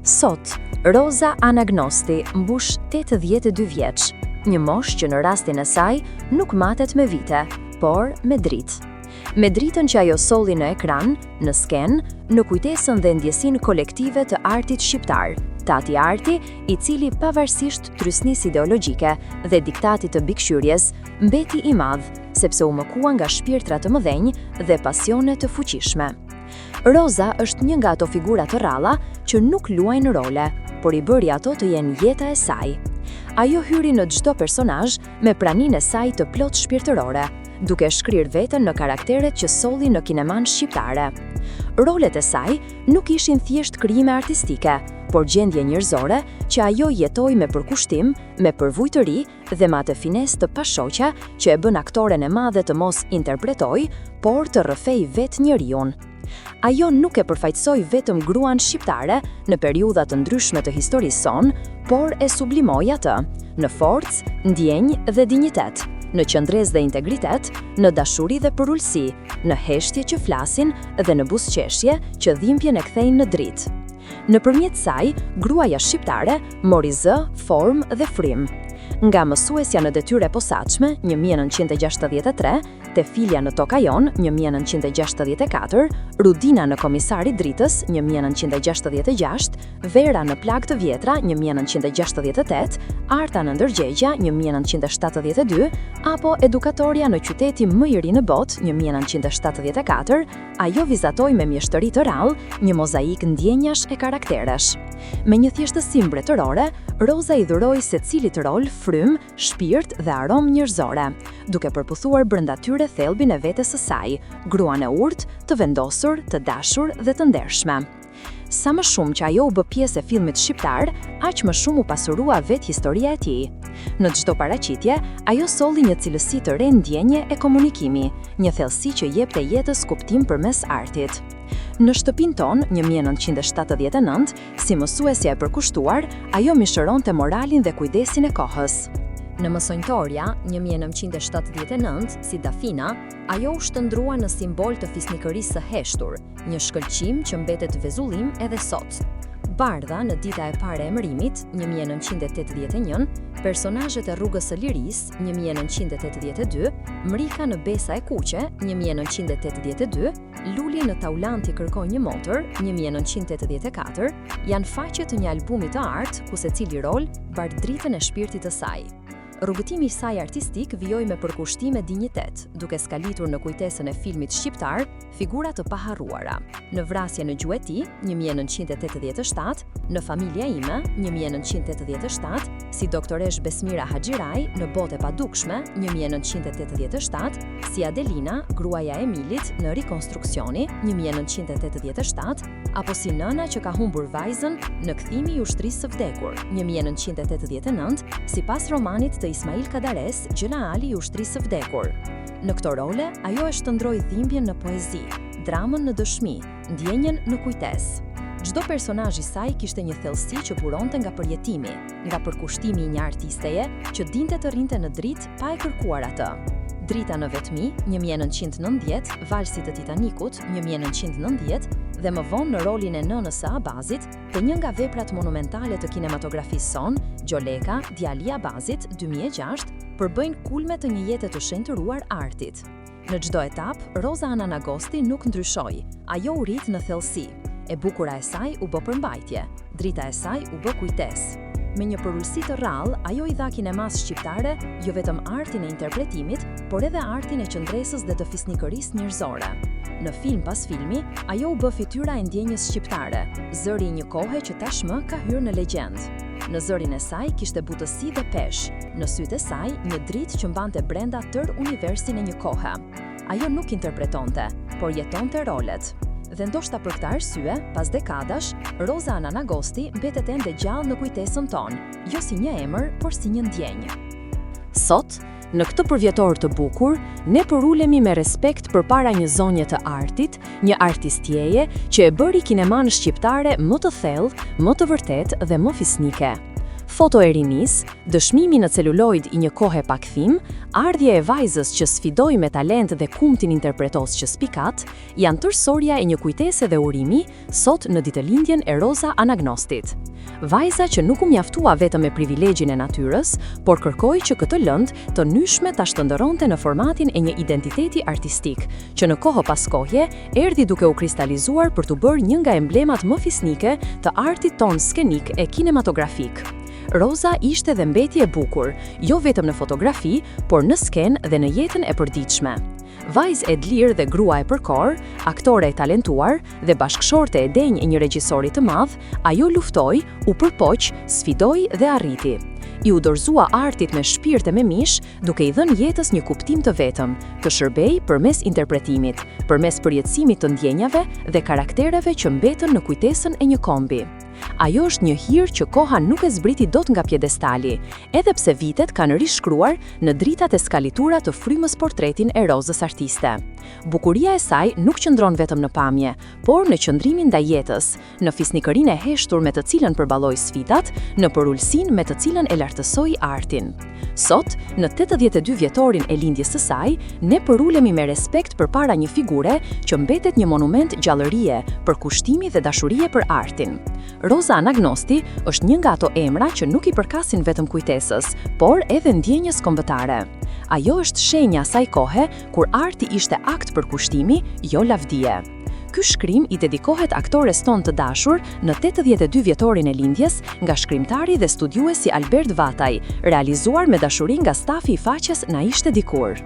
Sot, Roza Anagnosti mbush 82 vjeç, një moshë që në rastin e saj nuk matet me vite, por me dritë. Me dritën që ajo solli në ekran, në sken, në kujtesën dhe ndjesinë kolektive të artit shqiptar, Tati Arti, i cili pavarësisht trysnisë ideologjike dhe diktatit të bikëqyrjes, mbeti i madh, sepse u mëkua nga shpirtra të mëdhenj dhe pasione të fuqishme. Roza është një nga ato figura të ralla që nuk luajnë role, por i bëri ato të jenë jeta e saj. Ajo hyri në çdo personazh me praninë e saj të plot shpirtërore, duke shkrirë veten në karakteret që solli në kineman shqiptare. Rolet e saj nuk ishin thjesht krijime artistike, por gjendje njerëzore që ajo jetoi me përkushtim, me përvujtëri dhe me atë finesë të pashoqja që e bën aktoren e madhe të mos interpretoj, por të rrëfej vetë njeriun. Ajo nuk e përfaqësoi vetëm gruan shqiptare në periudha të ndryshme të historisë son, por e sublimoi atë në forcë, ndjenjë dhe dinjitet, në qëndresë dhe integritet, në dashuri dhe përulësi, në heshtje që flasin dhe në buzëqeshje që dhimbjen e kthejnë në dritë. Nëpërmjet saj, gruaja shqiptare mori zë, formë dhe frymë. Nga mësuesja në detyre posaçme 1963, Tefilja në Tokajon 1964, Rudina në Komisari Dritës 1966, Vera në Plagë të Vjetra 1968, Arta në Ndërgjegja 1972, apo Edukatorja në Qyteti më i ri në botë 1974, ajo vizatoi me mjeshtëri të rrallë një mozaik ndjenjash e karakteresh. Me një thjeshtësi mbretërore, Roza i dhuroi secilit rol frymë, shpirt dhe aromë njerëzore, duke përputhuar brenda tyre thelbin e vetes së saj, gruan e urtë, të vendosur, të dashur dhe të ndershme. Sa më shumë që ajo u bë pjesë e filmit shqiptar, aq më shumë u pasurua vetë historia e tij. Në çdo paraqitje, ajo solli një cilësi të re ndjenje e komunikimi, një thellësi që jepte jetës kuptim përmes artit. Në shtëpinë tonë 1979, si mësuesja e përkushtuar, ajo mishëronte moralin dhe kujdesin e kohës. Në Mësonjtoria 1979, si Dafina, ajo u shndrua në simbol të fisnikërisë së heshtur, një shkëlqim që mbetet vezullim edhe sot. Bardha në dita e parë e emërimit 1981, personazhet e Rrugës së Lirisë 1982, Mrika në Besa e Kuqe 1982, Luli në Taulanti kërkoi një motër 1984, janë faqe të një albumi të artë ku secili rol bart dritën e shpirtit të saj. Rrugëtimi i saj artistik vijoi me përkushtim e dinjitet, duke skalitur në kujtesën e filmit shqiptar figura të paharruara. Në Vrasje në Gjueti 1987, Në Familja ime 1987, si doktoresh Besmira Haxhiraj në Botë e padukshme 1987, si Adelina, gruaja e Emilit në Rikonstruksioni 1987, apo si nëna që ka humbur vajzën në Kthimi i ushtrisë së vdekur 1989, sipas romanit të Ismail Kadares, Gjënaali i ushtrisë së vdekur. Në këto role, ajo e shndroi dhimbjen në poezi, dramën në dëshmi, ndjenjen në kujtesë. Çdo personazh i saj kishte një thellësi që buronte nga përjetimi, nga përkushtimi i një artisteje që dinte të rrinte në dritë pa e kërkuar atë. Drita në vetmi 1990, Valsi të Titanikut 1990 dhe më vonë në rolin e nënës së Abazit të një nga veprat monumentale të kinematografisë son, Gjoleka, djali i Abazit 2006, përbëjnë kulme të një jete të shenjtëruar artit. Në çdo etap, Roza Anagnosti nuk ndryshoi, ajo u rit në thellësi. E bukura e saj u bë përmbajtje, drita e saj u bë kujtesë. Me një përulësi të rrallë, ajo i dha kinemas shqiptare jo vetëm artin e interpretimit, por edhe artin e qëndresës dhe të fisnikërisë njerëzore. Në film pas filmi, ajo u bë fytyra e ndjenjës shqiptare, zëri i një kohe që tashmë ka hyrë në legjendë. Në zërin e saj kishte butësi dhe peshë, në sytë e saj një dritë që mbante brenda tërë universin e një kohe. Ajo nuk interpretonte, por jetonte rolet. Dhe ndoshta për këtë arsye, pas dekadash, Roza Anagnosti mbetet ende gjallë në kujtesën tonë, jo si një emër, por si një ndjenjë. Sot, në këtë përvjetor të bukur, ne përulemi me respekt përpara një zonje të artit, një artistjeje që e bëri kineman shqiptare më të thellë, më të vërtet dhe më fisnike. Foto e rinis, dëshmimi në celuloid i një kohe pa kthim, ardhja e vajzës që sfidoi me talent dhe kumtin interpretos që spikat, janë tërësorja e një kujtese dhe urimi sot në ditëlindjen e Roza Anagnostit. Vajza që nuk u mjaftua vetëm me privilegjin e natyrës, por kërkoi që këtë lëndë të nyshme ta shndërronte në formatin e një identiteti artistik, që në kohë pas kohje erdhi duke u kristalizuar për të bërë një nga emblemat më fisnike të artit ton skenik e kinematografik. Roza ishte dhe mbeti e bukur, jo vetëm në fotografi, por në sken dhe në jetën e përditshme. Vajzë e lirë dhe grua e përkor, aktore e talentuar dhe bashkëshorte e denjë e një regjisori të madh, ajo luftoi, u përpoq, sfidoi dhe arriti. I u dorëzua artit me shpirt e me mish, duke i dhënë jetës një kuptim të vetëm, të shërbej përmes interpretimit, përmes përjetësimit të ndjenjave dhe karaktereve që mbetën në kujtesën e një kombi. Ajo është një hir që koha nuk e zbriti dot nga pjedestali, edhe pse vitet kanë rishkruar në dritat e skalitura të frymës portretin e Rozës artiste. Bukuria e saj nuk qëndron vetëm në pamje, por në qëndrimin ndaj jetës, në fisnikërinë e heshtur me të cilën përballoi sfidat, në përulësinë me të cilën e lartësoi artin. Sot, në 82 vjetorin e lindjes së saj, ne përulemi me respekt përpara një figure që mbetet një monument gjallërie, përkushtimi dhe dashurie për artin. Roza Anagnosti është një nga ato emra që nuk i përkasin vetëm kujtesës, por edhe ndjenjës kombëtare. Ajo është shenja asaj kohe kur arti ishte akt përkushtimi, jo lavdie. Ky shkrim i dedikohet aktores tonë të dashur në 82 vjetorin e lindjes nga shkrimtari dhe studiuesi Albert Vataj, realizuar me dashuri nga stafi i faqes Na ishte dikur.